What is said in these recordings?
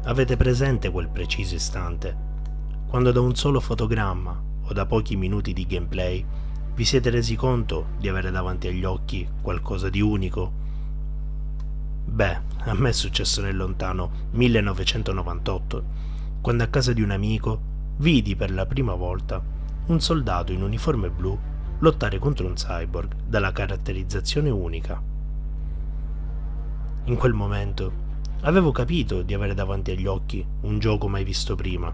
Avete presente quel preciso istante, quando da un solo fotogramma o da pochi minuti di gameplay vi siete resi conto di avere davanti agli occhi qualcosa di unico? Beh, a me è successo nel lontano 1998, quando a casa di un amico vidi per la prima volta un soldato in uniforme blu lottare contro un cyborg dalla caratterizzazione unica. In quel momento avevo capito di avere davanti agli occhi un gioco mai visto prima,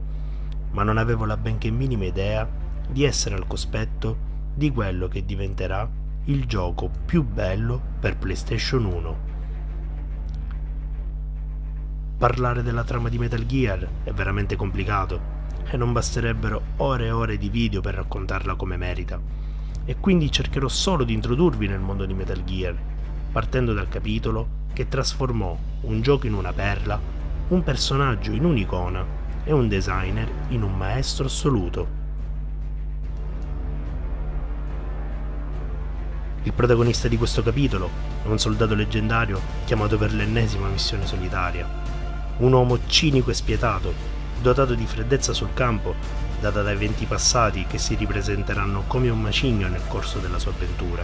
ma non avevo la benché minima idea di essere al cospetto di quello che diventerà il gioco più bello per PlayStation 1. Parlare della trama di Metal Gear è veramente complicato e non basterebbero ore e ore di video per raccontarla come merita, e quindi cercherò solo di introdurvi nel mondo di Metal Gear, partendo dal capitolo che trasformò un gioco in una perla, un personaggio in un'icona e un designer in un maestro assoluto. Il protagonista di questo capitolo è un soldato leggendario chiamato per l'ennesima missione solitaria, un uomo cinico e spietato, dotato di freddezza sul campo, data da eventi passati che si ripresenteranno come un macigno nel corso della sua avventura.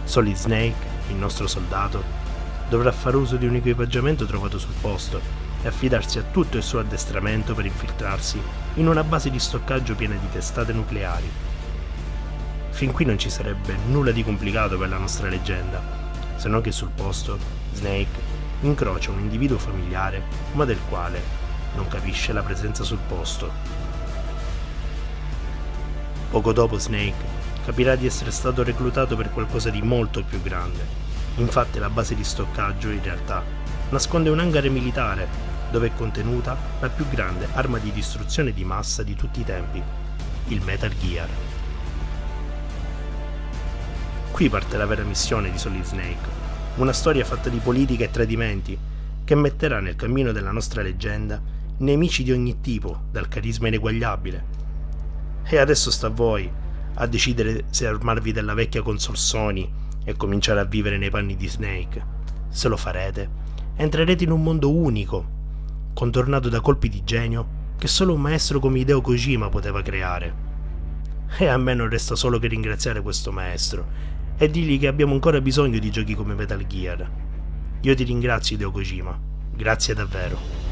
Solid Snake, il nostro soldato, dovrà fare uso di un equipaggiamento trovato sul posto e affidarsi a tutto il suo addestramento per infiltrarsi in una base di stoccaggio piena di testate nucleari. Fin qui non ci sarebbe nulla di complicato per la nostra leggenda, se non che sul posto Snake incrocia un individuo familiare, ma del quale non capisce la presenza sul posto. Poco dopo Snake capirà di essere stato reclutato per qualcosa di molto più grande. Infatti la base di stoccaggio, in realtà, nasconde un hangar militare dove è contenuta la più grande arma di distruzione di massa di tutti i tempi, il Metal Gear. Qui parte la vera missione di Solid Snake, una storia fatta di politica e tradimenti che metterà nel cammino della nostra leggenda nemici di ogni tipo, dal carisma ineguagliabile. E adesso sta a voi a decidere se armarvi della vecchia console Sony e cominciare a vivere nei panni di Snake. Se lo farete, entrerete in un mondo unico, contornato da colpi di genio che solo un maestro come Hideo Kojima poteva creare. E a me non resta solo che ringraziare questo maestro e dirgli che abbiamo ancora bisogno di giochi come Metal Gear. Io ti ringrazio, Hideo Kojima, grazie davvero.